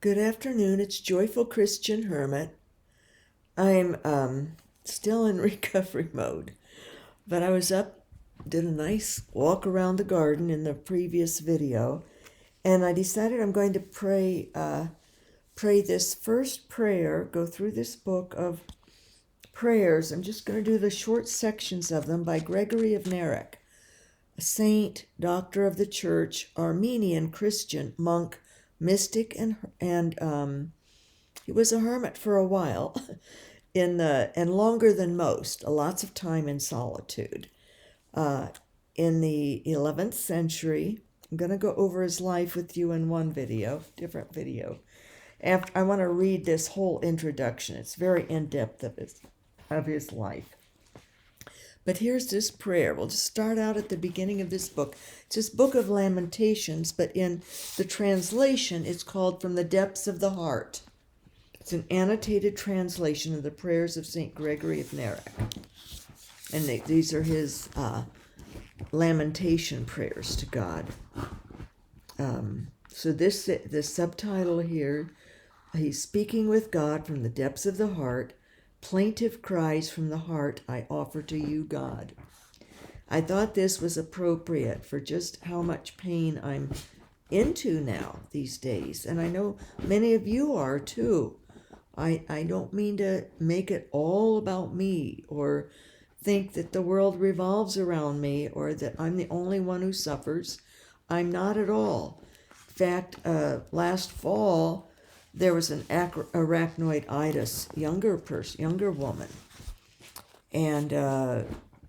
Good afternoon. It's Joyful Christian Hermit. I'm still in recovery mode, but I was up, did a nice walk around the garden in the previous video, and I decided I'm going to pray this first prayer, go through this book of prayers. I'm just going to do the short sections of them by Gregory of Narek, a saint, doctor of the church, Armenian Christian monk, mystic, and he was a hermit for a while, and longer than most, lots of time in solitude. In the 11th century, I'm going to go over his life with you in one video, different video. After I want to read this whole introduction. It's very in-depth of his life. But here's this prayer. We'll just start out at the beginning of this book. It's this Book of Lamentations, but in the translation, it's called From the Depths of the Heart. It's an annotated translation of the prayers of St. Gregory of Narek. And these are his lamentation prayers to God. So the subtitle here, he's speaking with God from the depths of the heart. Plaintive cries from the heart I offer to you, God. I thought this was appropriate for just how much pain I'm into now these days. And I know many of you are too. I don't mean to make it all about me or think that the world revolves around me or that I'm the only one who suffers. I'm not at all. In fact, last fall, there was an arachnoiditis younger woman, and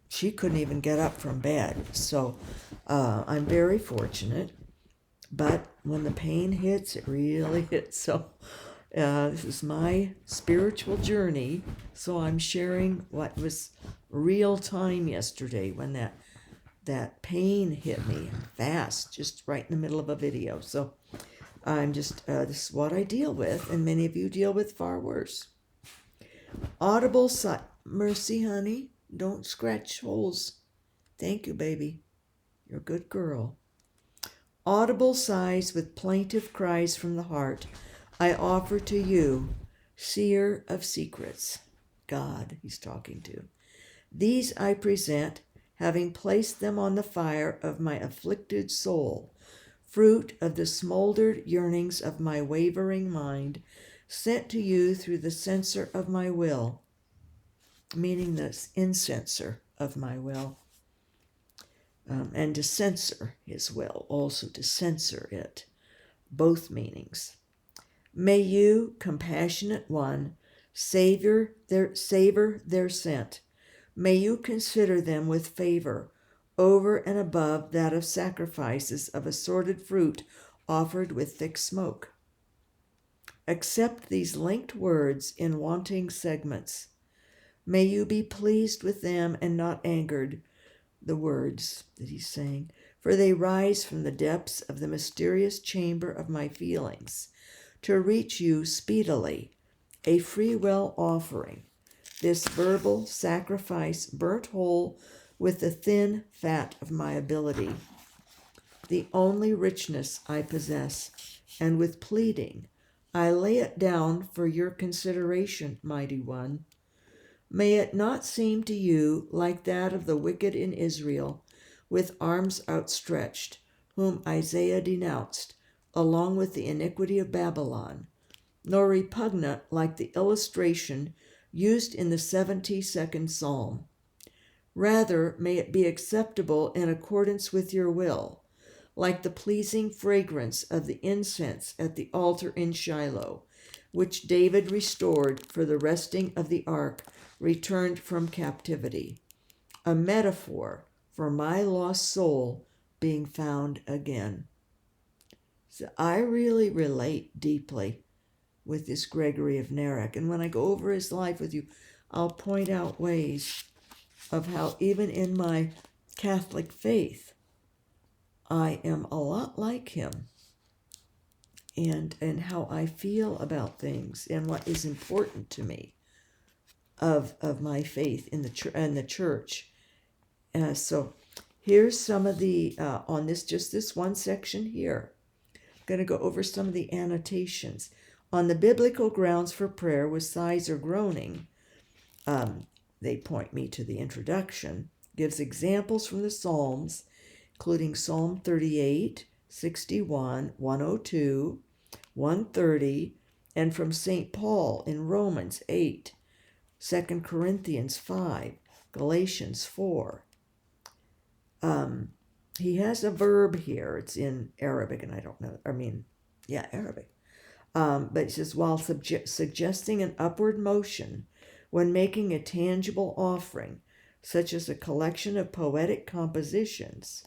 she couldn't even get up from bed. So I'm very fortunate, but when the pain hits, it really hits. So this is my spiritual journey, so I'm sharing what was real time yesterday when that pain hit me fast, just right in the middle of a video. So I'm just, this is what I deal with, and many of you deal with far worse. Audible mercy, honey, don't scratch holes. Thank you, baby. You're a good girl. Audible sighs with plaintive cries from the heart, I offer to you, seer of secrets. God, he's talking to. These I present, having placed them on the fire of my afflicted soul, fruit of the smoldered yearnings of my wavering mind, sent to you through the censer of my will, meaning the incenser of my will, and to censor his will, also to censor it, both meanings. May you, compassionate one, savor their scent. May you consider them with favor, over and above that of sacrifices of assorted fruit offered with thick smoke. Accept these linked words in wanting segments. May you be pleased with them and not angered, the words that he's saying, for they rise from the depths of the mysterious chamber of my feelings, to reach you speedily, a free will offering, this verbal sacrifice burnt whole with the thin fat of my ability, the only richness I possess, and with pleading, I lay it down for your consideration, mighty one. May it not seem to you like that of the wicked in Israel, with arms outstretched, whom Isaiah denounced, along with the iniquity of Babylon, nor repugnant like the illustration used in the 72nd Psalm. Rather, may it be acceptable in accordance with your will, like the pleasing fragrance of the incense at the altar in Shiloh, which David restored for the resting of the ark returned from captivity, a metaphor for my lost soul being found again. So I really relate deeply with this Gregory of Narek. And when I go over his life with you, I'll point out ways of how even in my Catholic faith, I am a lot like him. And how I feel about things and what is important to me of my faith in the church. So here's some of the, on this, just this one section here. going to go over some of the annotations. On the biblical grounds for prayer with sighs or groaning, they point me to the introduction, gives examples from the Psalms, including Psalm 38, 61, 102, 130, and from St. Paul in Romans 8, 2 Corinthians 5, Galatians 4. He has a verb here. It's in Arabic, and I don't know. Arabic. But it says, while suggesting an upward motion when making a tangible offering, such as a collection of poetic compositions,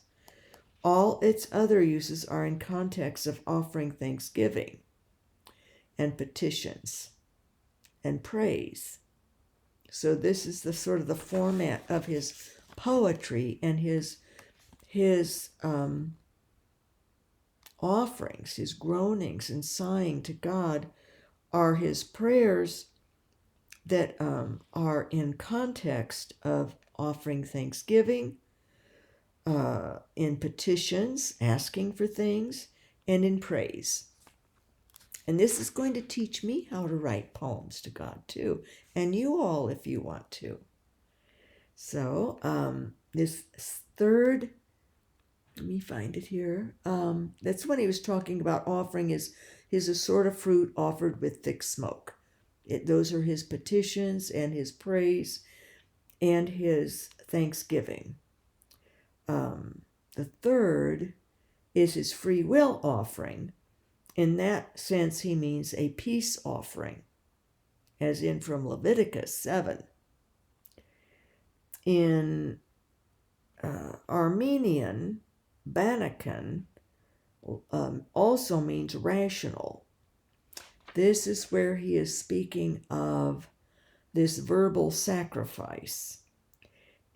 all its other uses are in context of offering thanksgiving and petitions and praise. So this is the sort of the format of his poetry, and his offerings, his groanings and sighing to God are his prayers that are in context of offering thanksgiving, in petitions, asking for things, and in praise. And this is going to teach me how to write poems to God too, and you all if you want to. So this third, let me find it here. That's when he was talking about offering his assorted of fruit offered with thick smoke. Those are his petitions and his praise and his thanksgiving. The third is his free will offering. In that sense, he means a peace offering, as in from Leviticus 7. In Armenian, Banakan also means rational. This is where he is speaking of this verbal sacrifice.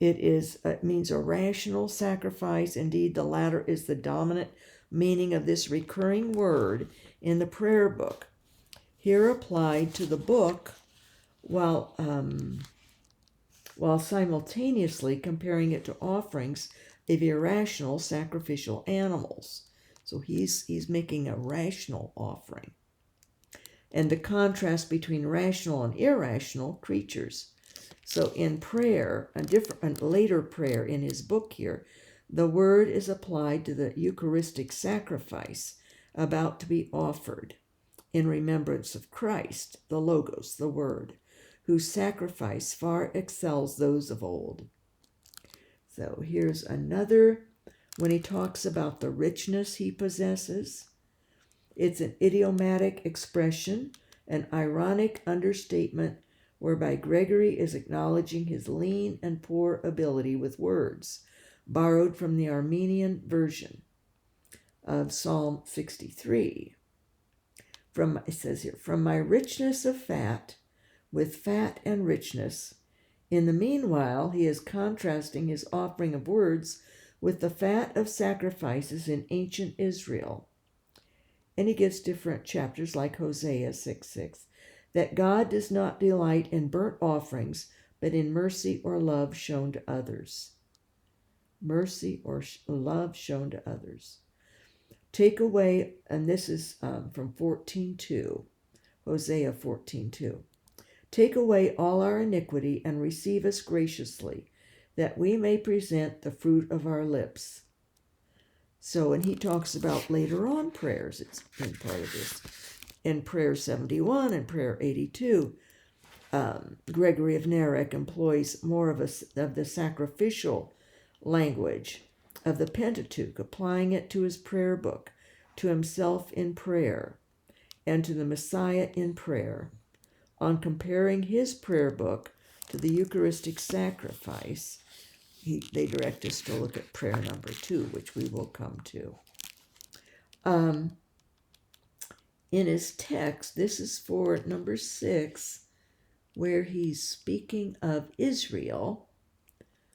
It means a rational sacrifice. Indeed, the latter is the dominant meaning of this recurring word in the prayer book, here applied to the book while simultaneously comparing it to offerings of irrational sacrificial animals. So he's making a rational offering. And the contrast between rational and irrational creatures. So in prayer, a later prayer in his book here, the word is applied to the Eucharistic sacrifice about to be offered in remembrance of Christ, the Logos, the Word, whose sacrifice far excels those of old. So here's another, when he talks about the richness he possesses. It's an idiomatic expression, an ironic understatement, whereby Gregory is acknowledging his lean and poor ability with words, borrowed from the Armenian version of Psalm 63. It says here, from my richness of fat, with fat and richness. In the meanwhile, he is contrasting his offering of words with the fat of sacrifices in ancient Israel. And he gives different chapters like Hosea 6:6, that God does not delight in burnt offerings, but in mercy or love shown to others. Mercy or love shown to others. Take away, and this is from 14:2, Hosea 14:2. Take away all our iniquity and receive us graciously, that we may present the fruit of our lips. So, and he talks about later on prayers, it's in part of this. In prayer 71 and prayer 82, Gregory of Narek employs more of the sacrificial language of the Pentateuch, applying it to his prayer book, to himself in prayer, and to the Messiah in prayer. On comparing his prayer book to the Eucharistic sacrifice, they direct us to look at prayer number 2, which we will come to. In his text, this is for number 6, where he's speaking of Israel,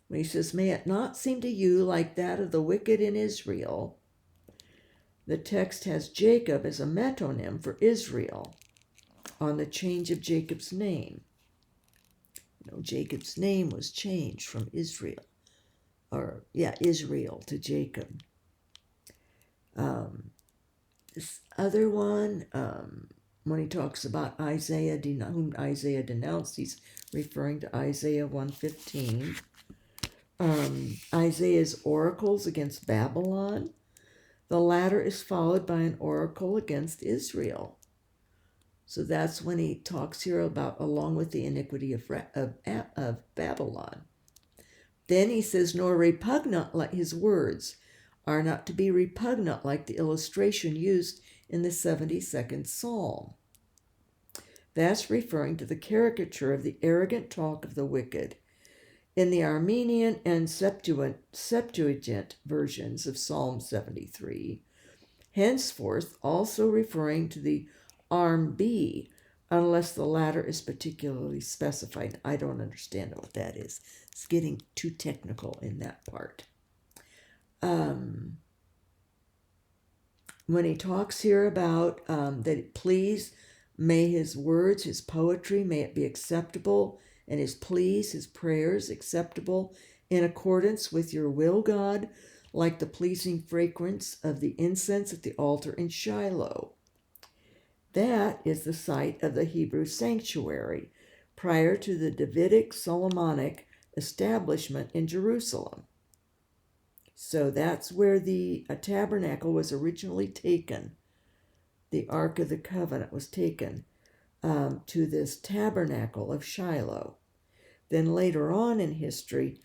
when he says, may it not seem to you like that of the wicked in Israel. The text has Jacob as a metonym for Israel on the change of Jacob's name. Jacob's name was changed from Israel to Jacob. This other one, when he talks about Isaiah, whom Isaiah denounced, he's referring to Isaiah 1:15. Isaiah's oracles against Babylon. The latter is followed by an oracle against Israel. So that's when he talks here about along with the iniquity of Babylon. Then he says, nor repugnant like his words are not to be repugnant like the illustration used in the 72nd Psalm. That's referring to the caricature of the arrogant talk of the wicked. In the Armenian and Septuagint versions of Psalm 73, henceforth also referring to the arm B, unless the latter is particularly specified. I don't understand what that is. It's getting too technical in that part. When he talks here about that, please, may his words, his poetry, may it be acceptable, and his pleas, his prayers, acceptable in accordance with your will, God, like the pleasing fragrance of the incense at the altar in Shiloh. That is the site of the Hebrew sanctuary prior to the Davidic Solomonic establishment in Jerusalem. So that's where the tabernacle was originally taken. The Ark of the Covenant was taken to this tabernacle of Shiloh. Then later on in history,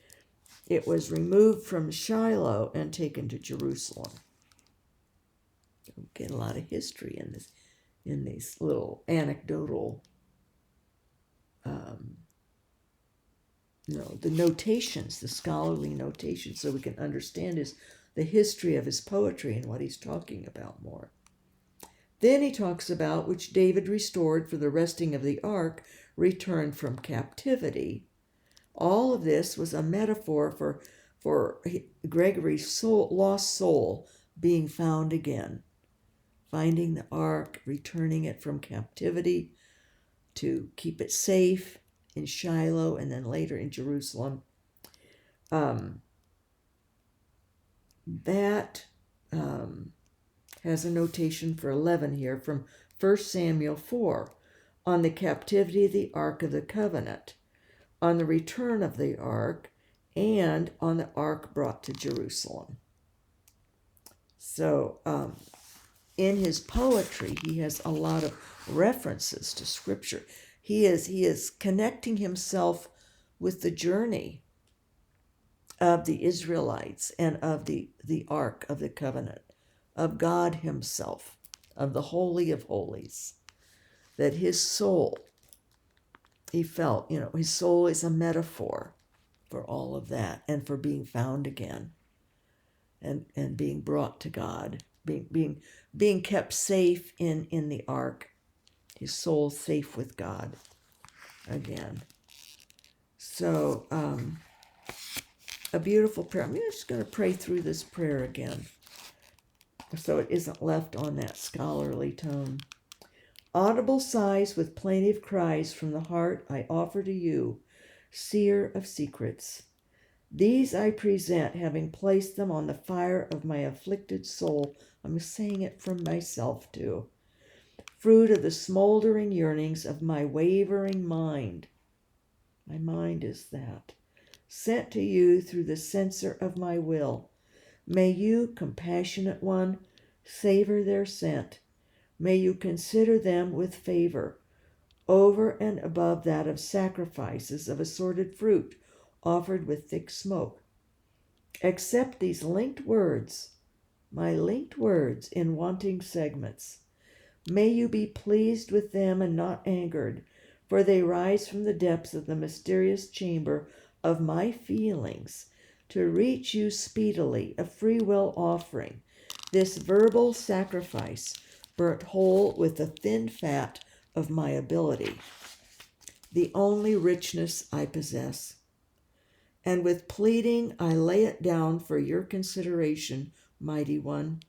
it was removed from Shiloh and taken to Jerusalem. We get a lot of history in these little anecdotal, the notations, the scholarly notations, so we can understand the history of his poetry and what he's talking about more. Then he talks about which David restored for the resting of the ark returned from captivity. All of this was a metaphor for Gregory's lost soul being found again, finding the ark, returning it from captivity to keep it safe in Shiloh and then later in Jerusalem. That has a notation for 11 here from 1 Samuel 4 on the captivity of the Ark of the Covenant, on the return of the Ark, and on the Ark brought to Jerusalem. So in his poetry, he has a lot of references to Scripture. He is connecting himself with the journey of the Israelites and of the Ark of the Covenant, of God himself, of the Holy of Holies, that his soul, he felt, his soul is a metaphor for all of that and for being found again and being brought to God, being kept safe in the ark, his soul safe with God again. So, a beautiful prayer. I'm just going to pray through this prayer again so it isn't left on that scholarly tone. Audible sighs with plaintive cries from the heart I offer to you, seer of secrets. These I present, having placed them on the fire of my afflicted soul. I'm saying it from myself too. Fruit of the smoldering yearnings of my wavering mind. My mind is that. Sent to you through the censer of my will. May you, compassionate one, savor their scent. May you consider them with favor, over and above that of sacrifices of assorted fruit offered with thick smoke. Accept these linked words, my linked words in wanting segments. May you be pleased with them and not angered, for they rise from the depths of the mysterious chamber of my feelings to reach you speedily, a free will offering, this verbal sacrifice, burnt whole with the thin fat of my ability, the only richness I possess. And with pleading I lay it down for your consideration, mighty one.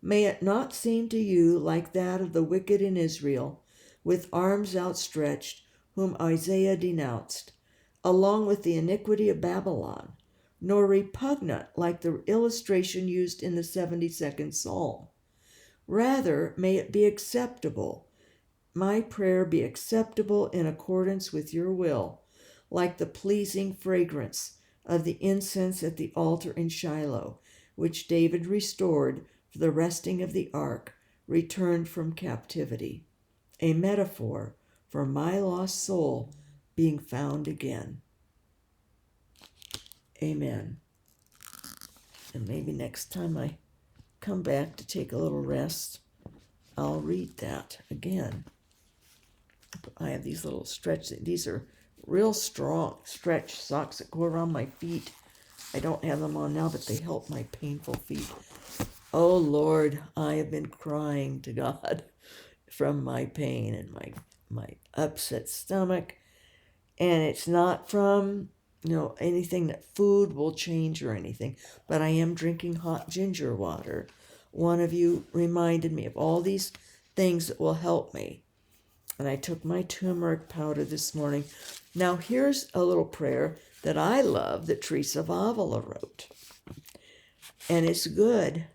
May it not seem to you like that of the wicked in Israel, with arms outstretched, whom Isaiah denounced, along with the iniquity of Babylon, nor repugnant like the illustration used in the 72nd Psalm, Rather, may it be acceptable. My prayer be acceptable in accordance with your will, like the pleasing fragrance of the incense at the altar in Shiloh, which David restored for the resting of the ark, returned from captivity. A metaphor for my lost soul being found again. Amen. And maybe next time I come back to take a little rest, I'll read that again. I have these little these are real strong stretch socks that go around my feet. I don't have them on now, but they help my painful feet. Oh Lord, I have been crying to God from my pain and my upset stomach. And it's not from, anything that food will change or anything, but I am drinking hot ginger water. One of you reminded me of all these things that will help me. And I took my turmeric powder this morning. Now here's a little prayer that I love that Teresa of Avila wrote. And it's good.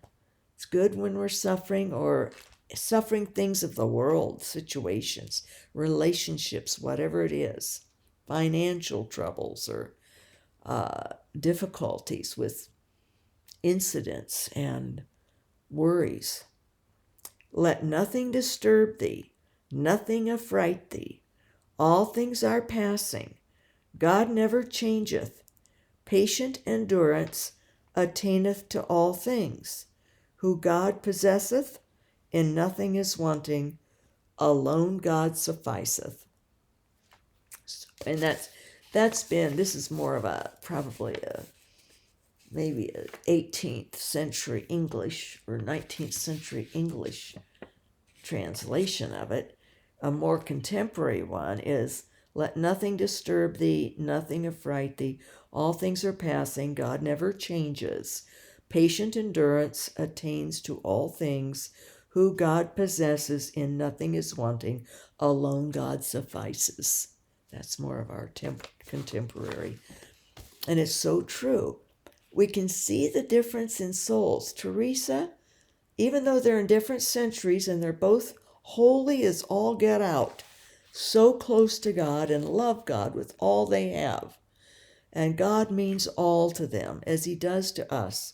It's good when we're suffering or suffering things of the world, situations, relationships, whatever it is, financial troubles or difficulties with incidents and worries. Let nothing disturb thee, nothing affright thee. All things are passing. God never changeth. Patient endurance attaineth to all things. Who God possesseth, in nothing is wanting. Alone God sufficeth. And this is more of maybe a 18th century English or 19th century English translation of it. A more contemporary one is, let nothing disturb thee, nothing affright thee. All things are passing, God never changes. Patient endurance attains to all things. Who God possesses, in nothing is wanting. Alone God suffices. That's more of our contemporary. And it's so true. We can see the difference in souls. Teresa, even though they're in different centuries and they're both holy as all get out, so close to God and love God with all they have. And God means all to them, as he does to us.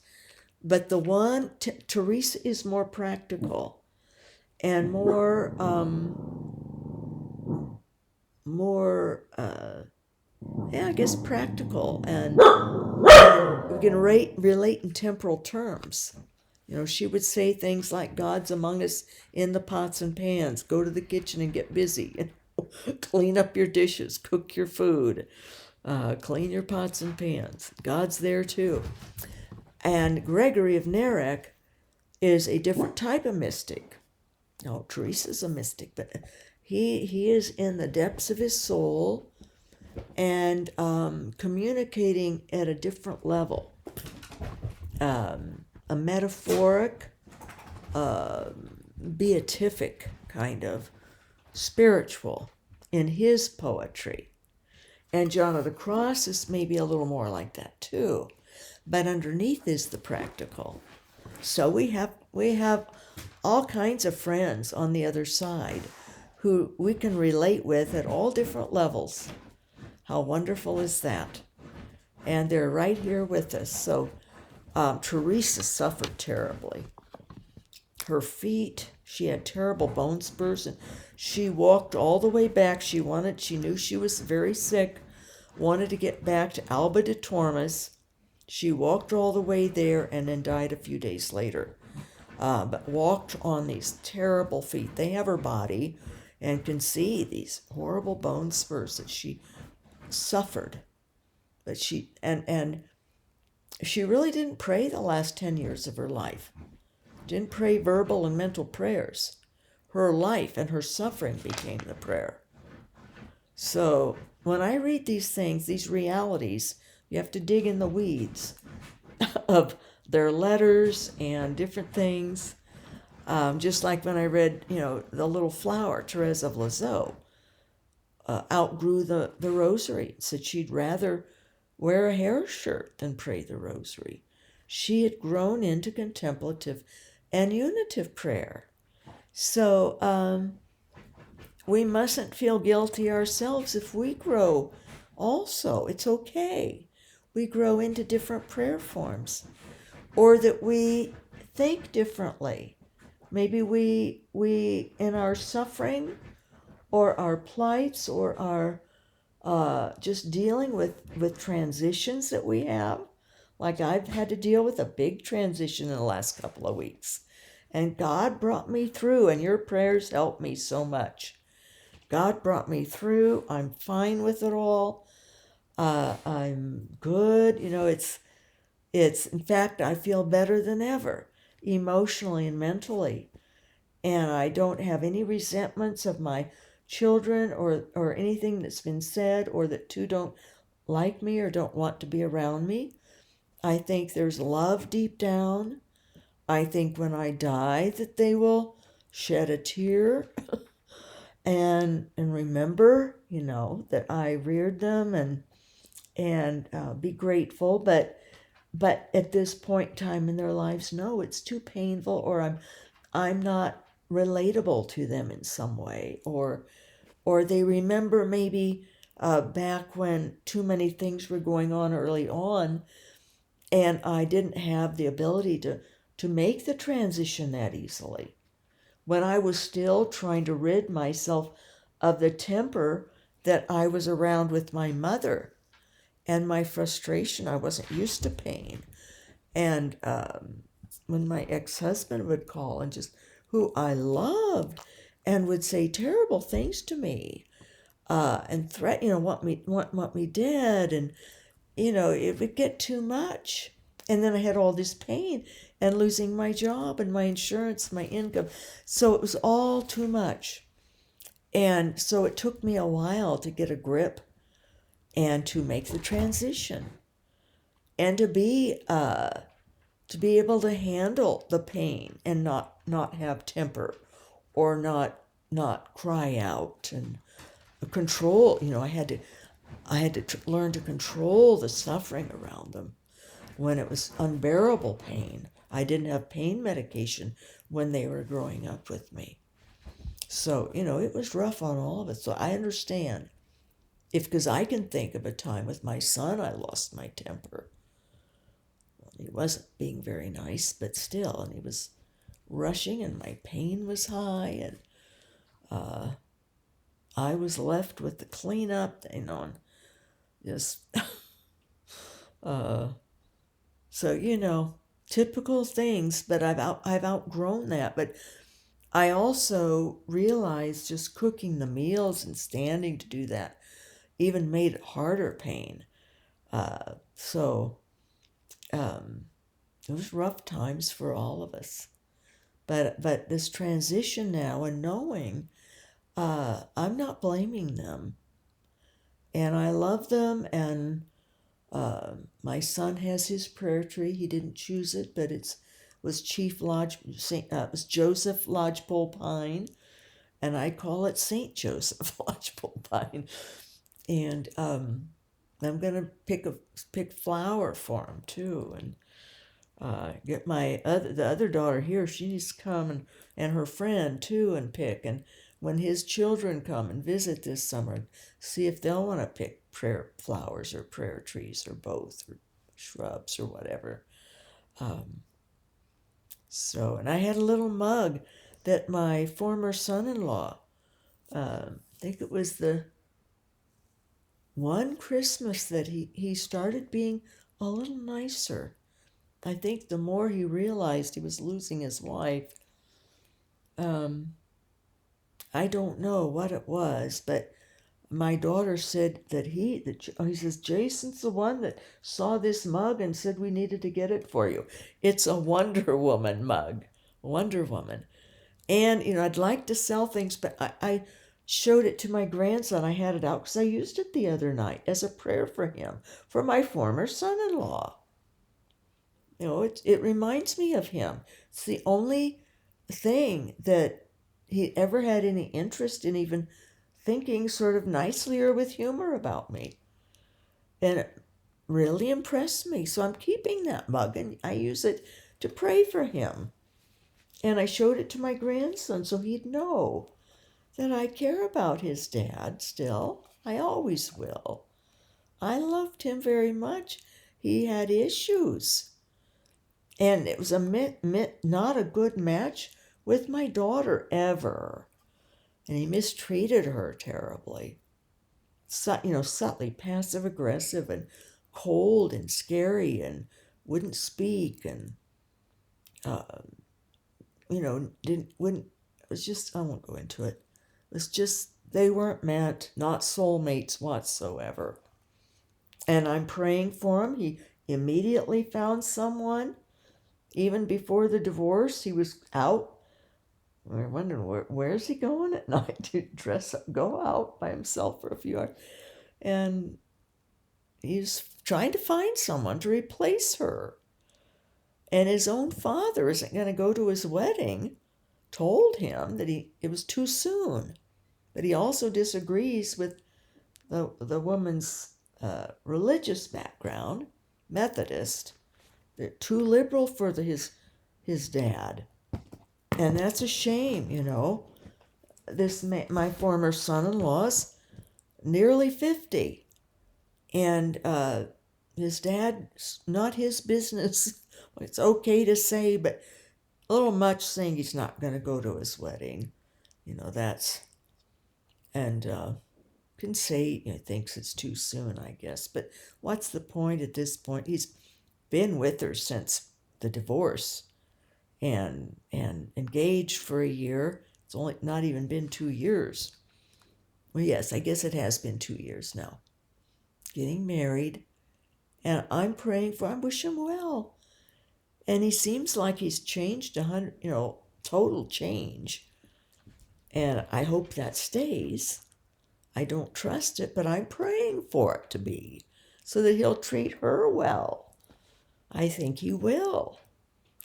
But the one, Teresa is more practical and more practical, and we can relate in temporal terms. She would say things like, God's among us in the pots and pans. Go to the kitchen and get busy. Clean up your dishes, cook your food, clean your pots and pans. God's there too. And Gregory of Narek is a different type of mystic. No, Teresa's a mystic, but he is in the depths of his soul and communicating at a different level. A metaphoric, beatific kind of spiritual in his poetry. And John of the Cross is maybe a little more like that too. But underneath is the practical. So we have all kinds of friends on the other side who we can relate with at all different levels. How wonderful is that? And they're right here with us. So Teresa suffered terribly. Her feet, she had terrible bone spurs, and she walked all the way back. She knew she was very sick, wanted to get back to Alba de Tormes. She walked all the way there and then died a few days later. But walked on these terrible feet. They have her body and can see these horrible bone spurs that she suffered. But she really didn't pray the last 10 years of her life. Didn't pray verbal and mental prayers. Her life and her suffering became the prayer. So when I read these things, these realities, you have to dig in the weeds of their letters and different things. Just like when I read, the little flower, Teresa of Lisieux, outgrew the rosary. Said she'd rather wear a hair shirt than pray the rosary. She had grown into contemplative and unitive prayer. So we mustn't feel guilty ourselves if we grow also. It's okay. We grow into different prayer forms, or that we think differently. Maybe we in our suffering or our plights or our just dealing with transitions that we have. Like I've had to deal with a big transition in the last couple of weeks. And God brought me through, and your prayers helped me so much. God brought me through. I'm fine with it all. I'm good. It's in fact, I feel better than ever, emotionally and mentally. And I don't have any resentments of my children or anything that's been said, or that two don't like me or don't want to be around me. I think there's love deep down. I think when I die that they will shed a tear and remember, that I reared them and be grateful. But at this point in time in their lives, no, it's too painful, or I'm not relatable to them in some way, or they remember maybe back when too many things were going on early on, and I didn't have the ability to make the transition that easily. When I was still trying to rid myself of the temper that I was around with my mother and my frustration, I wasn't used to pain. And when my ex-husband would call, and just who I loved, and would say terrible things to me, and threaten, want me dead, and it would get too much. And then I had all this pain and losing my job and my insurance, my income. So it was all too much. And so it took me a while to get a grip and to make the transition and to be able to handle the pain and not have temper, or not cry out and control. I had to learn to control the suffering around them when it was unbearable pain. I didn't have pain medication when they were growing up with me. So, it was rough on all of us. So I understand. Because I can think of a time with my son I lost my temper. Well, he wasn't being very nice, but still, and he was rushing, and my pain was high, and I was left with the cleanup, and just so typical things. But I've outgrown that. But I also realized just cooking the meals and standing to do that even made it harder pain. So it was rough times for all of us. But this transition now, and knowing I'm not blaming them, and I love them, and my son has his prayer tree. He didn't choose it, but was Chief Lodge it was Joseph Lodgepole Pine, and I call it Saint Joseph Lodgepole Pine. And I'm gonna pick flower for him too, and get the other daughter here. She needs to come, and her friend too, and pick. And when his children come and visit this summer, see if they'll want to pick prayer flowers or prayer trees or both, or shrubs or whatever. And I had a little mug that my former son-in-law, I think it was the one Christmas that he started being a little nicer. I think the more he realized he was losing his wife, I don't know what it was, but my daughter said that he says, Jason's the one that saw this mug and said we needed to get it for you. It's a Wonder Woman mug, Wonder Woman. And, I'd like to sell things, but I showed it to my grandson. I had it out because I used it the other night as a prayer for him, for my former son-in-law. It reminds me of him. It's the only thing that he ever had any interest in, even thinking sort of nicely or with humor about me. And it really impressed me. So I'm keeping that mug, and I use it to pray for him. And I showed it to my grandson so he'd know that I care about his dad still. I always will. I loved him very much. He had issues. And it was not a good match with my daughter ever. And he mistreated her terribly. Subtly passive aggressive and cold and scary and wouldn't speak and, wouldn't, it was just, I won't go into it. It was just, they weren't meant, not soulmates whatsoever. And I'm praying for him. He immediately found someone. Even before the divorce, he was out. We were wondering, where's he going at night to dress up, go out by himself for a few hours. And he's trying to find someone to replace her. And his own father isn't going to go to his wedding, told him that it was too soon. But he also disagrees with the woman's religious background, Methodist. They're too liberal for his dad. And that's a shame, my former son-in-law's nearly 50. And his dad's not his business. It's okay to say, but a little much saying he's not going to go to his wedding. Can say he thinks it's too soon, I guess. But what's the point at this point? He's been with her since the divorce and engaged for a year. It's only not even been 2 years. Well, yes, I guess it has been 2 years now. Getting married. And I'm praying for him. I wish him well. And he seems like he's changed 100, total change. And I hope that stays. I don't trust it, but I'm praying for it to be, so that he'll treat her well. I think he will.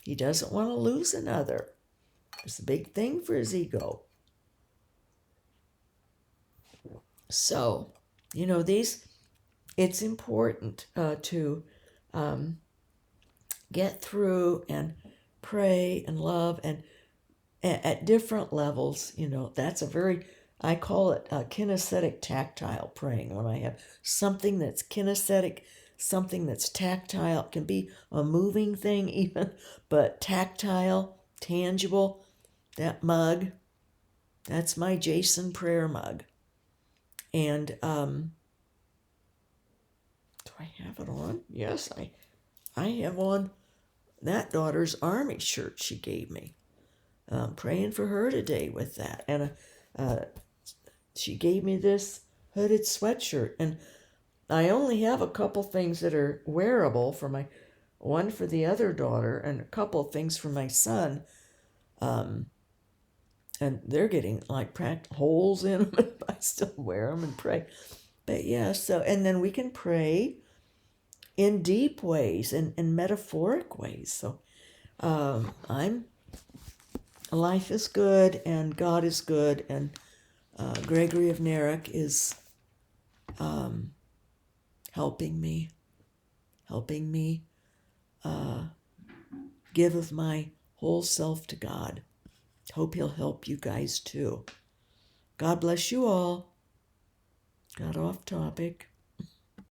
He doesn't want to lose another. It's a big thing for his ego. So, it's important to get through and pray and love and at different levels. That's I call it kinesthetic tactile praying. When I have something that's kinesthetic, something that's tactile, it can be a moving thing even, but tactile, tangible. That mug, that's my Jason prayer mug. And do I have it on? Yes, I have on that daughter's army shirt she gave me. I'm praying for her today with that. And she gave me this hooded sweatshirt. And I only have a couple things that are wearable for one for the other daughter and a couple things for my son. And they're getting like holes in them, and I still wear them and pray. But yeah, and then we can pray in deep ways and metaphoric ways. So life is good and God is good, and Gregory of Narek is helping me give of my whole self to God. Hope he'll help you guys too. God bless you all. Got off topic.